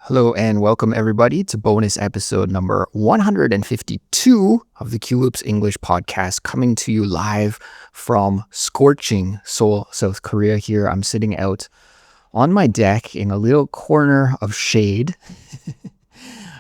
Hello and welcome everybody to bonus episode number 152 of the Culips English podcast, coming to you live from scorching Seoul, South Korea. Here I'm sitting out on my deck in a little corner of shade.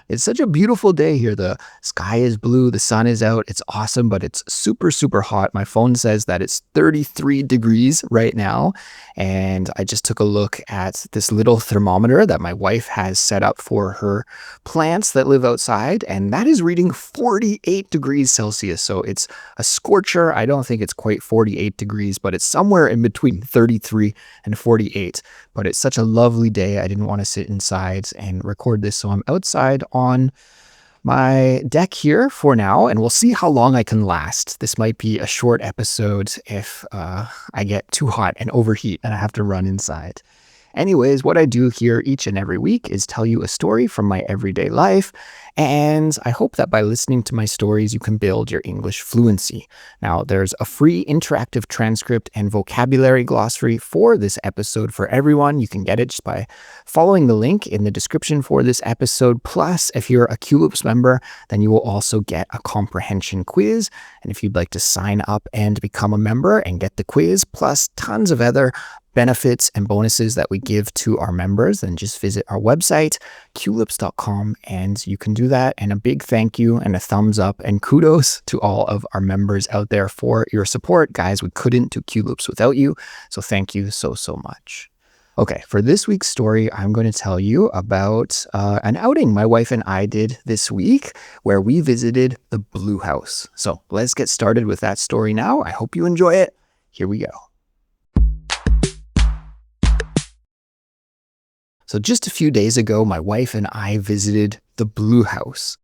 It's such a beautiful day here. The sky is blue, the sun is out. It's awesome, but it's super, super hot. My phone says that it's 33 degrees right now. And I just took a look at this little thermometer that my wife has set up for her plants that live outside. And that is reading 48 degrees Celsius. So it's a scorcher. I don't think it's quite 48 degrees, but it's somewhere in between 33 and 48. But it's such a lovely day. I didn't want to sit inside and record this, so I'm outside on my deck here for now, and we'll see how long I can last. This might be a short episode if I get too hot and overheat and I have to run inside. Anyways, what I do here each and every week is tell you a story from my everyday life, and I hope that by listening to my stories, you can build your English fluency. Now, there's a free interactive transcript and vocabulary glossary for this episode for everyone. You can get it just by following the link in the description for this episode. Plus, if you're a Culips member, then you will also get a comprehension quiz. And if you'd like to sign up and become a member and get the quiz, plus tons of other benefits and bonuses that we give to our members, then just visit our website, culips.com, and you can do that. And a big thank you and a thumbs up and kudos to all of our members out there for your support. Guys, we couldn't do Culips without you, so thank you so, so much. Okay, for this week's story, I'm going to tell you about an outing my wife and I did this week where we visited the Blue House. So let's get started with that story now. I hope you enjoy it. Here we go. So just a few days ago, my wife and I visited the Blue House.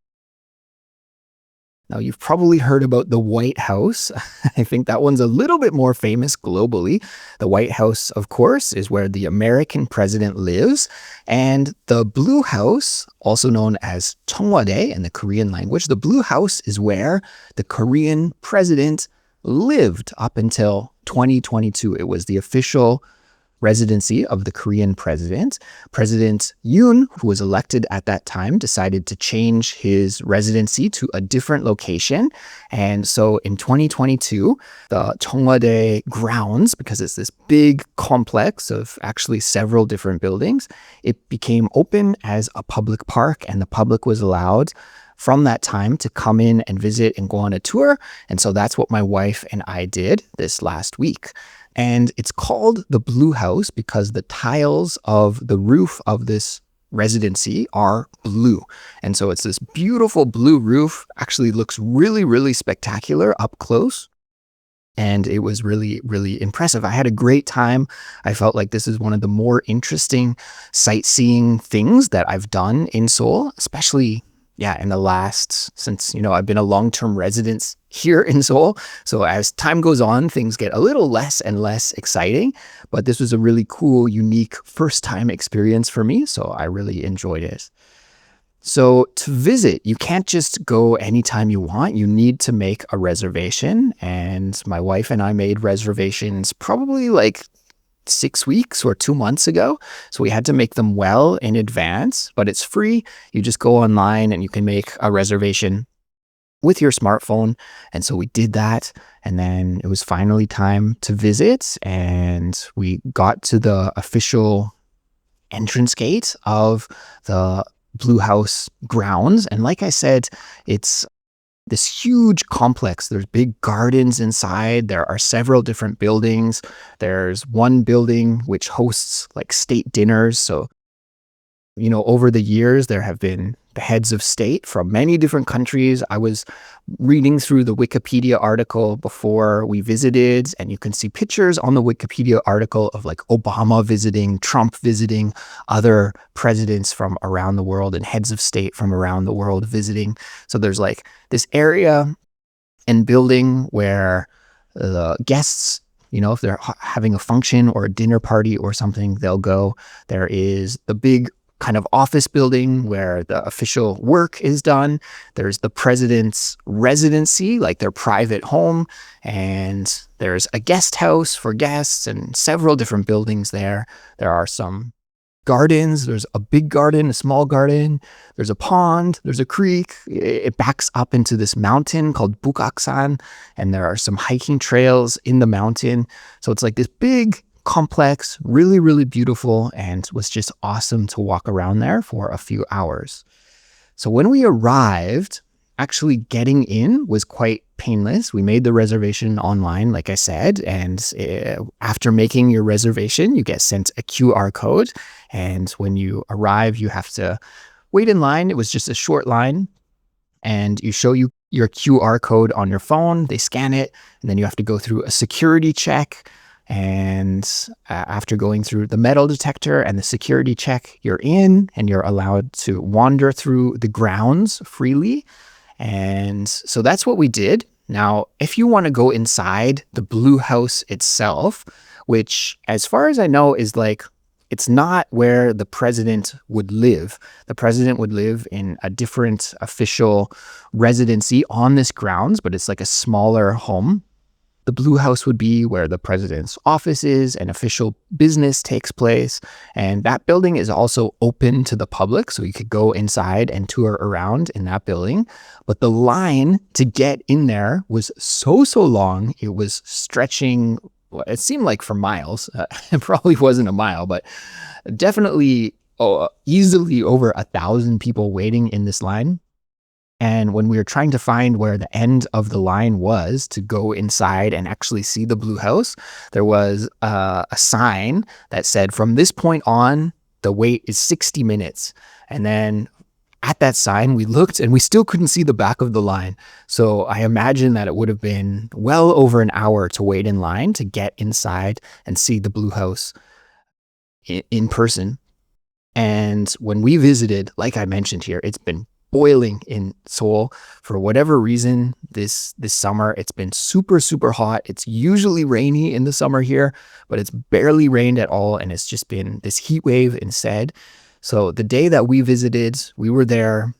Now, you've probably heard about the White House. I think that one's a little bit more famous globally. The White House, of course, is where the American president lives. And the Blue House, also known as Cheongwade in the Korean language, the Blue House is where the Korean president lived up until 2022. It was the official residency of the Korean president. President Yoon, who was elected at that time, decided to change his residency to a different location. And so in 2022, the Cheongwade grounds, because it's this big complex of actually several different buildings, it became open as a public park, and the public was allowed from that time to come in and visit and go on a tour. And so that's what my wife and I did this last week. And it's called the Blue House because the tiles of the roof of this residency are blue. And so it's this beautiful blue roof, actually looks really, really spectacular up close. And it was really, really impressive. I had a great time. I felt like this is one of the more interesting sightseeing things that I've done in Seoul, especially in the last, since, I've been a long-term resident here in Seoul. So as time goes on, things get a little less and less exciting. But this was a really cool, unique first-time experience for me. So I really enjoyed it. So to visit, you can't just go anytime you want. You need to make a reservation. And my wife and I made reservations probably like 6 weeks or 2 months ago. So we had to make them well in advance, but it's free. You just go online and you can make a reservation with your smartphone. And so we did that. And then it was finally time to visit. And we got to the official entrance gate of the Blue House grounds. And like I said, it's this huge complex. There's big gardens inside. There are several different buildings. There's one building which hosts like state dinners. So, over the years, there have been the heads of state from many different countries. I was reading through the Wikipedia article before we visited, and you can see pictures on the Wikipedia article of like Obama visiting, Trump visiting, other presidents from around the world and heads of state from around the world visiting. So there's like this area and building where the guests, if they're having a function or a dinner party or something, they'll go. There is the big kind of office building where the official work is done. There's the president's residency, like their private home, and there's a guest house for guests and several different buildings there. There are some gardens. There's a big garden, a small garden. There's a pond. There's a creek. It backs up into this mountain called Bukaksan, and there are some hiking trails in the mountain. So it's like this big complex, really, really beautiful, and was just awesome to walk around there for a few hours. So when we arrived, actually getting in was quite painless. We made the reservation online, like I said, and after making your reservation, you get sent a QR code. And when you arrive, you have to wait in line. It was just a short line, and you show your QR code on your phone. They scan it, and then you have to go through a security check. And after going through the metal detector and the security check, you're in and you're allowed to wander through the grounds freely. And so that's what we did. Now, if you want to go inside the Blue House itself, which as far as I know is like, it's not where the president would live. The president would live in a different official residency on this grounds, but it's like a smaller home. The Blue House would be where the president's office is and official business takes place. And that building is also open to the public, so you could go inside and tour around in that building. But the line to get in there was so long. It was stretching, it seemed like for miles. It probably wasn't a mile, but definitely easily over 1,000 people waiting in this line. And when we were trying to find where the end of the line was to go inside and actually see the Blue House, there was a sign that said, from this point on, the wait is 60 minutes. And then at that sign, we looked and we still couldn't see the back of the line. So I imagine that it would have been well over an hour to wait in line to get inside and see the Blue House in person. And when we visited, like I mentioned here, it's been boiling in Seoul. For whatever reason, this summer, it's been super hot. It's usually rainy in the summer here, but it's barely rained at all. And it's just been this heat wave instead. So the day that we visited, we were there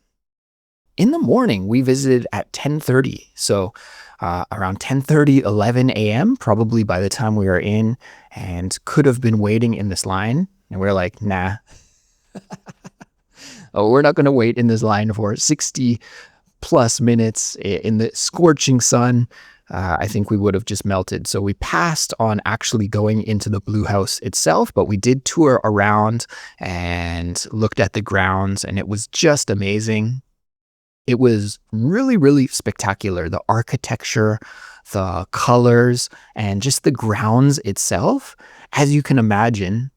in the morning. We visited at 10:30. So around 10:30, 11 a.m., probably by the time we were in, and could have been waiting in this line. And we're like, nah. Oh, we're not going to wait in this line for 60 plus minutes in the scorching sun. I think we would have just melted. So we passed on actually going into the Blue House itself, but we did tour around and looked at the grounds, and it was just amazing. It was really spectacular. The architecture, the colors, and just the grounds itself. As you can imagine,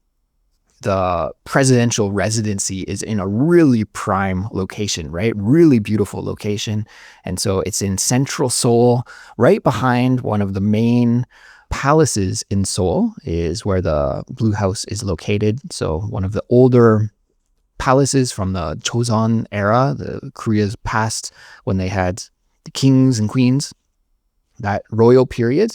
the presidential residency is in a really prime location, right? Really beautiful location. And so it's in central Seoul, right behind one of the main palaces in Seoul is where the Blue House is located. So one of the older palaces from the Joseon era, the Korea's past, when they had the kings and queens. That royal period,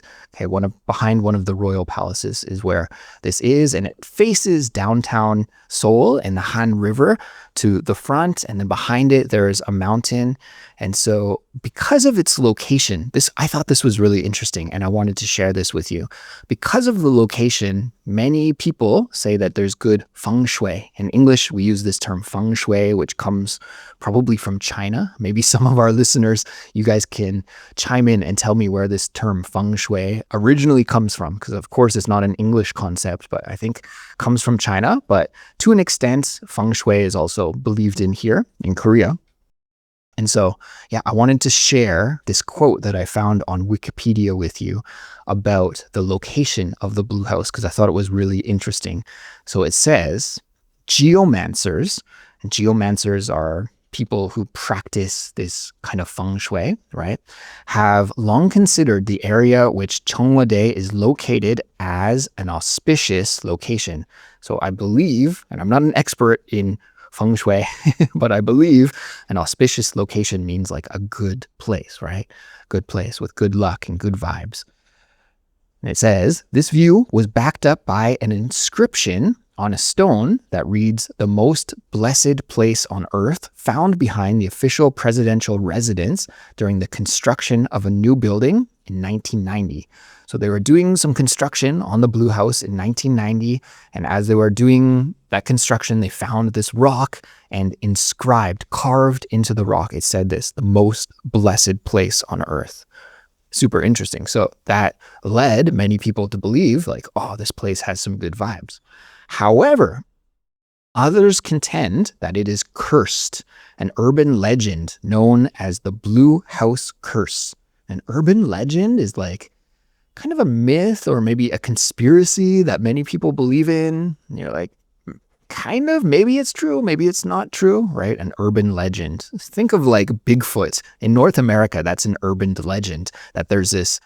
behind one of the royal palaces is where this is, and it faces downtown Seoul and the Han River to the front, and then behind it there's a mountain. And so because of its location, I thought this was really interesting, and I wanted to share this with you. Because of the location, many people say that there's good Feng Shui. In English, we use this term Feng Shui, which comes probably from China. Maybe some of our listeners, you guys can chime in and tell me where this term Feng Shui originally comes from, because of course it's not an English concept, but I think comes from China. But to an extent, Feng Shui is also believed in here in Korea. And so, I wanted to share this quote that I found on Wikipedia with you about the location of the Blue House, because I thought it was really interesting. So it says, geomancers are people who practice this kind of feng shui, right, have long considered the area which Cheongwade is located as an auspicious location. So I believe, and I'm not an expert in feng shui, but I believe an auspicious location means like a good place, right? Good place with good luck and good vibes. And it says, this view was backed up by an inscription on a stone that reads, the most blessed place on earth, found behind the official presidential residence during the construction of a new building in 1990. So they were doing some construction on the Blue House in 1990, and as they were doing that construction, they found this rock, and inscribed, carved into the rock, it said this: the most blessed place on earth. Super interesting. So that led many people to believe, like, oh, this place has some good vibes. However, others contend that it is cursed, an urban legend known as the Blue House Curse. An urban legend is like kind of a myth or maybe a conspiracy that many people believe in. And you're like, kind of, maybe it's true, maybe it's not true, right? An urban legend. Think of like Bigfoot. In North America, that's an urban legend, that there's this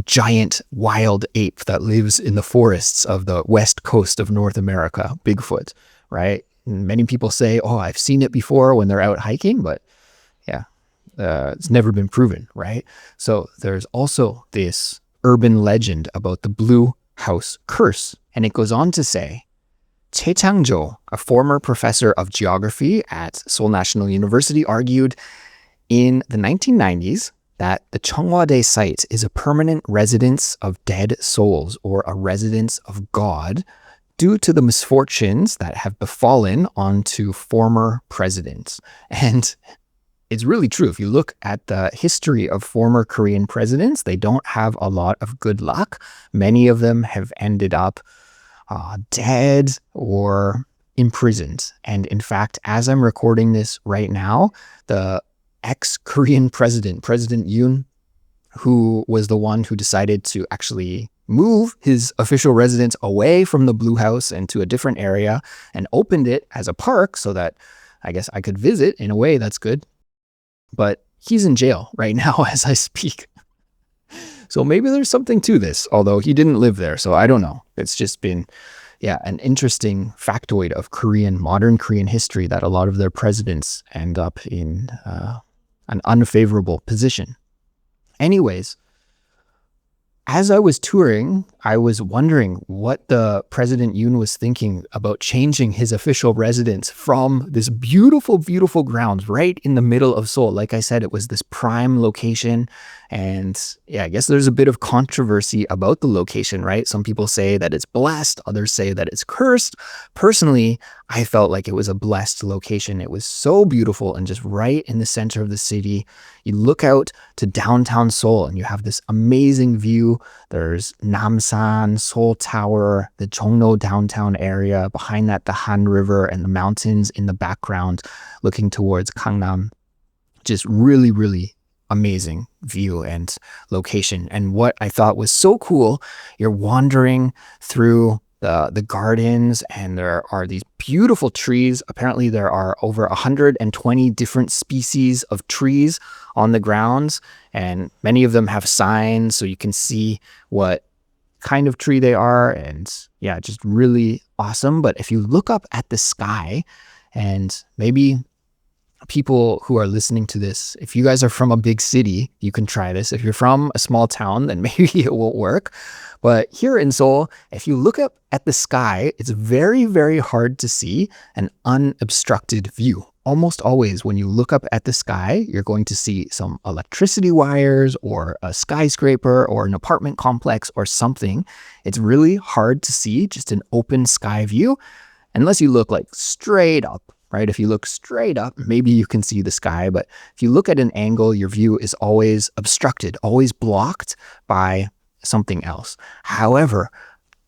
giant wild ape that lives in the forests of the west coast of North America, Bigfoot, right? And many people say, oh, I've seen it before when they're out hiking, but yeah, it's never been proven, right? So there's also this urban legend about the Blue House Curse. And it goes on to say, Che Chang-jo, a former professor of geography at Seoul National University, argued in the 1990s that the Cheongwadae site is a permanent residence of dead souls, or a residence of God, due to the misfortunes that have befallen onto former presidents. And it's really true. If you look at the history of former Korean presidents, they don't have a lot of good luck. Many of them have ended up dead or imprisoned. And in fact, as I'm recording this right now, the ex-Korean president, President Yoon, who was the one who decided to actually move his official residence away from the Blue House and to a different area and opened it as a park so that I guess I could visit. In a way, that's good. But he's in jail right now as I speak. So maybe there's something to this, although he didn't live there, so I don't know. It's just been, an interesting factoid of modern Korean history, that a lot of their presidents end up in an unfavorable position. Anyways, as I was touring, I was wondering what the President Yoon was thinking about changing his official residence from this beautiful, beautiful grounds right in the middle of Seoul. Like I said, it was this prime location. And I guess there's a bit of controversy about the location, right? Some people say that it's blessed, others say that it's cursed. Personally, I felt like it was a blessed location. It was so beautiful and just right in the center of the city. You look out to downtown Seoul and you have this amazing view. There's Namsan, Seoul Tower, the Jongno downtown area. Behind that, the Han River and the mountains in the background looking towards Gangnam. Just really, really amazing view and location. And what I thought was so cool, you're wandering through the gardens, and there are these beautiful trees. Apparently there are over 120 different species of trees on the grounds, and many of them have signs so you can see what kind of tree they are. And just really awesome. But if you look up at the sky, and maybe people who are listening to this, if you guys are from a big city, you can try this. If you're from a small town, then maybe it won't work. But here in Seoul, if you look up at the sky, it's very, very hard to see an unobstructed view. Almost always when you look up at the sky, you're going to see some electricity wires or a skyscraper or an apartment complex or something. It's really hard to see just an open sky view unless you look like straight up. Right? If you look straight up, maybe you can see the sky, but if you look at an angle, your view is always obstructed, always blocked by something else. However,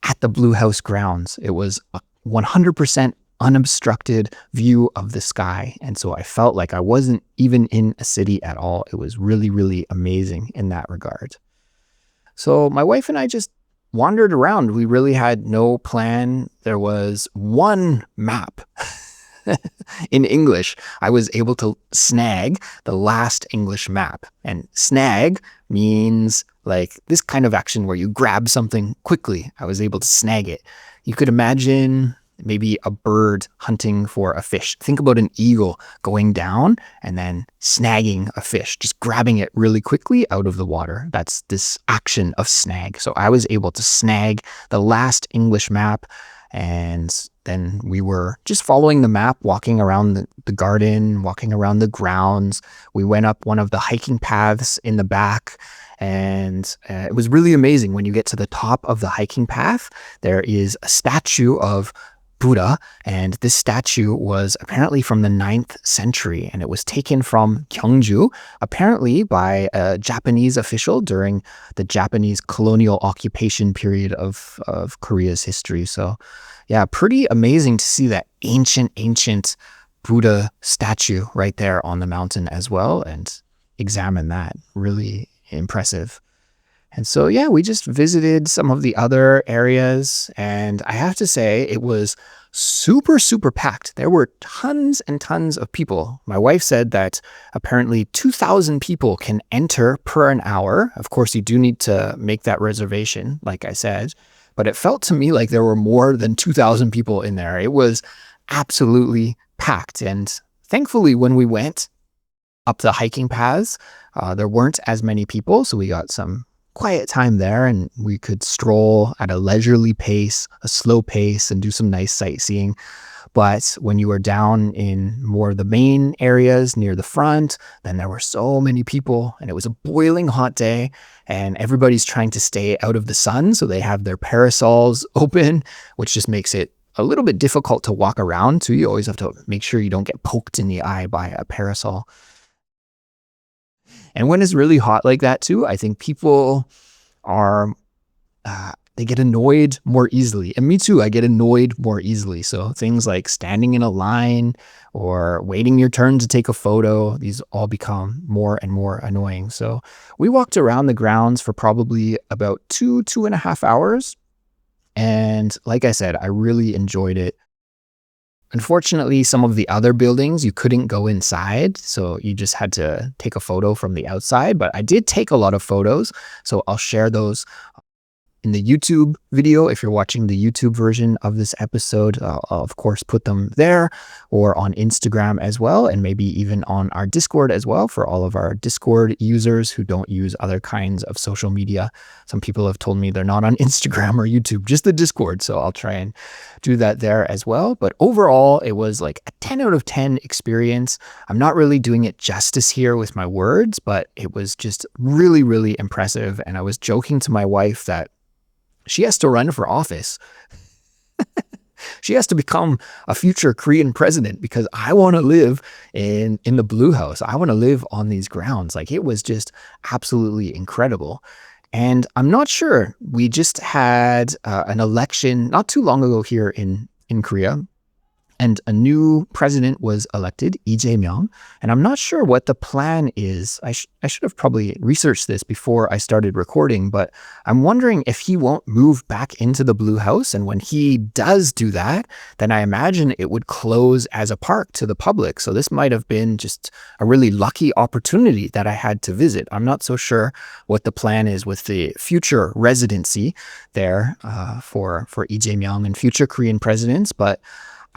at the Blue House grounds, it was a 100% unobstructed view of the sky. And so I felt like I wasn't even in a city at all. It was really, really amazing in that regard. So my wife and I just wandered around. We really had no plan. There was one map in English. I was able to snag the last English map. And snag means like this kind of action where you grab something quickly. I was able to snag it. You could imagine maybe a bird hunting for a fish. Think about an eagle going down and then snagging a fish, just grabbing it really quickly out of the water. That's this action of snag. So I was able to snag the last English map, and then we were just following the map, walking around the garden, walking around the grounds. We went up one of the hiking paths in the back, And it was really amazing. When you get to the top of the hiking path, there is a statue of Buddha, and this statue was apparently from the 9th century, and it was taken from Gyeongju, apparently by a Japanese official during the Japanese colonial occupation period of Korea's history. So yeah, pretty amazing to see that ancient Buddha statue right there on the mountain as well, and examine that. Really impressive. And so, yeah, we just visited some of the other areas, and I have to say it was super packed. There were tons and tons of people. My wife said that apparently 2,000 people can enter per an hour. Of course, you do need to make that reservation, like I said, but it felt to me like there were more than 2,000 people in there. It was absolutely packed, and thankfully, when we went up the hiking paths, there weren't as many people, so we got some quiet time there, and we could stroll at a leisurely pace, a slow pace, and do some nice sightseeing. But when you were down in more of the main areas near the front, then there were so many people, and it was a boiling hot day, and everybody's trying to stay out of the sun, so they have their parasols open, which just makes it a little bit difficult to walk around too. You always have to make sure you don't get poked in the eye by a parasol. And when it's really hot like that too, I think people are, they get annoyed more easily. And me too, I get annoyed more easily. So things like standing in a line or waiting your turn to take a photo, these all become more and more annoying. So we walked around the grounds for probably about 2.5 hours. And like I said, I really enjoyed it. Unfortunately, some of the other buildings, you couldn't go inside, so you just had to take a photo from the outside. But I did take a lot of photos, so I'll share those in the YouTube video. If you're watching the YouTube version of this episode, I'll of course put them there, or on Instagram as well, and maybe even on our Discord as well for all of our Discord users who don't use other kinds of social media. Some people have told me they're not on Instagram or YouTube, just the Discord, so I'll try and do that there as well. But overall, it was like a 10 out of 10 experience. I'm not really doing it justice here with my words, but it was just really impressive. And I was joking to my wife that she has to run for office. She has to become a future Korean president, because I want to live in the Blue House. I want to live on these grounds. Like, it was just absolutely incredible. And I'm not sure. We just had an election not too long ago here in Korea, and a new president was elected, Lee Jae-myung, and I'm not sure what the plan is. I should have probably researched this before I started recording, but I'm wondering if he won't move back into the Blue House, and when he does do that, then I imagine it would close as a park to the public. So this might have been just a really lucky opportunity that I had to visit. I'm not so sure what the plan is with the future residency there for Lee Jae-myung and future Korean presidents, but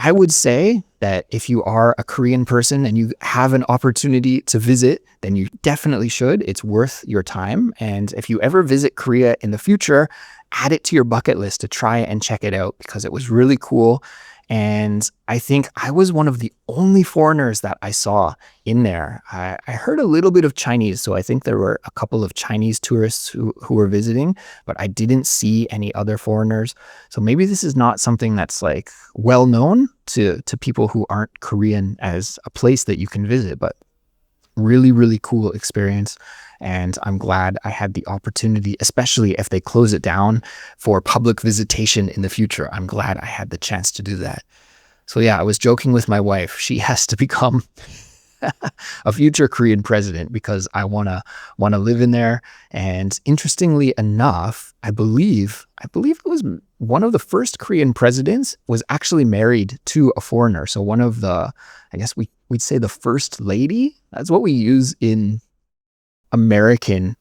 I would say that if you are a Korean person and you have an opportunity to visit, then you definitely should. It's worth your time. And if you ever visit Korea in the future, add it to your bucket list to try and check it out, because it was really cool. And I think I was one of the only foreigners that I saw in there. I heard a little bit of Chinese, so I think there were a couple of Chinese tourists who were visiting, but I didn't see any other foreigners. So maybe this is not something that's like well known to people who aren't Korean as a place that you can visit, but really cool experience. And I'm glad I had the opportunity, especially if they close it down for public visitation in the future. I'm glad I had the chance to do that. So yeah, I was joking with my wife. She has to become a future Korean president, because I wanna live in there. And interestingly enough, I believe it was one of the first Korean presidents was actually married to a foreigner. So one of the, I guess we'd say the first lady. That's what we use in American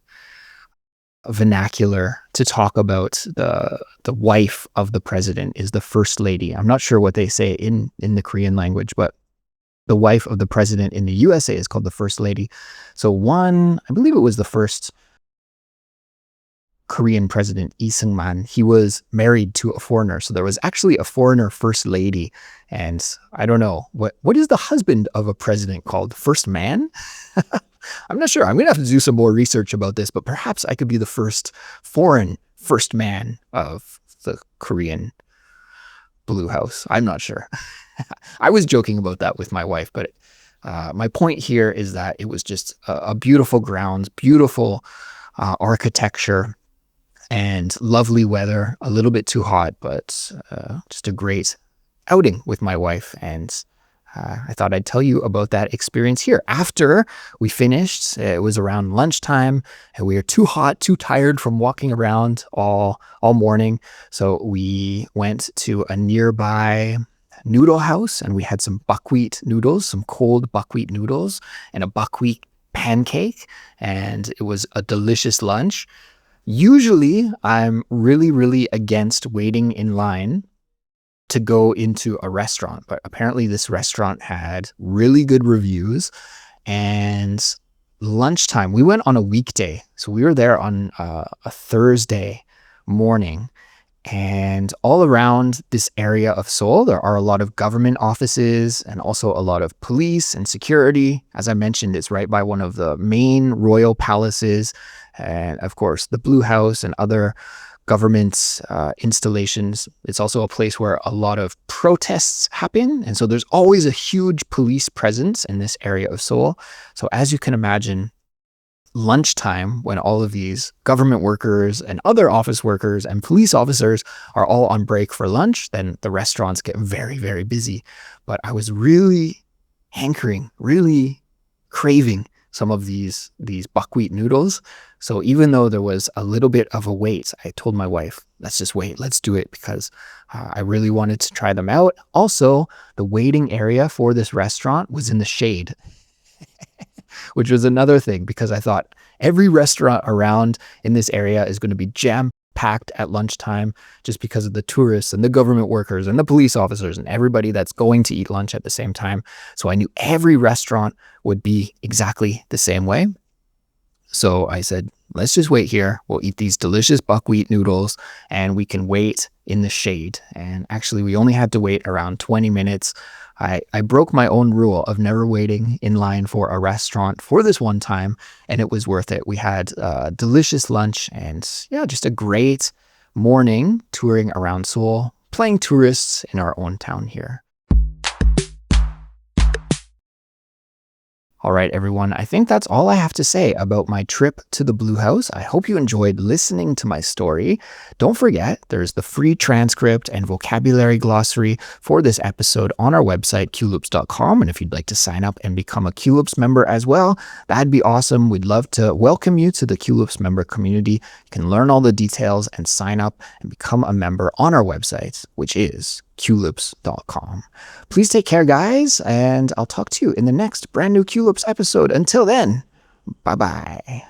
vernacular to talk about the wife of the president is the first lady. I'm not sure what they say in the Korean language, but the wife of the president in the USA is called the first lady. So I believe it was the first Korean president, Lee Seung-man, he was married to a foreigner. So there was actually a foreigner first lady. And I don't know, what is the husband of a president called? First man? I'm not sure. I'm going to have to do some more research about this, but perhaps I could be the first first man of the Korean Blue House. I'm not sure. I was joking about that with my wife, but my point here is that it was just a beautiful grounds, beautiful architecture, and lovely weather. A little bit too hot, but just a great outing with my wife. And I thought I'd tell you about that experience here. After we finished, it was around lunchtime, and we were too hot, too tired from walking around all morning. So we went to a nearby noodle house, and we had some buckwheat noodles, some cold buckwheat noodles, and a buckwheat pancake. And it was a delicious lunch. Usually, I'm really, really against waiting in line to go into a restaurant, but apparently this restaurant had really good reviews. And lunchtime, we went on a weekday, so we were there on a Thursday morning. And all around this area of Seoul, there are a lot of government offices and also a lot of police and security. As I mentioned, it's right by one of the main royal palaces, and of course the Blue House and other government installations. It's also a place where a lot of protests happen. And so there's always a huge police presence in this area of Seoul. So as you can imagine, lunchtime, when all of these government workers and other office workers and police officers are all on break for lunch, then the restaurants get very, very busy. But I was really hankering, really craving some of these buckwheat noodles. So even though there was a little bit of a wait, I told my wife, let's just wait, let's do it, because I really wanted to try them out. Also, the waiting area for this restaurant was in the shade, which was another thing, because I thought every restaurant around in this area is going to be jam-packed at lunchtime just because of the tourists and the government workers and the police officers and everybody that's going to eat lunch at the same time. So I knew every restaurant would be exactly the same way. So I said, let's just wait here. We'll eat these delicious buckwheat noodles and we can wait in the shade. And actually, we only had to wait around 20 minutes. I broke my own rule of never waiting in line for a restaurant for this one time, and it was worth it. We had a delicious lunch and yeah, just a great morning touring around Seoul, playing tourists in our own town here. All right, everyone, I think that's all I have to say about my trip to the Blue House. I hope you enjoyed listening to my story. Don't forget, there's the free transcript and vocabulary glossary for this episode on our website, culips.com. And if you'd like to sign up and become a Culips member as well, that'd be awesome. We'd love to welcome you to the Culips member community. You can learn all the details and sign up and become a member on our website, which is Culips.com. Please take care, guys, and I'll talk to you in the next brand new Culips episode. Until then, bye-bye.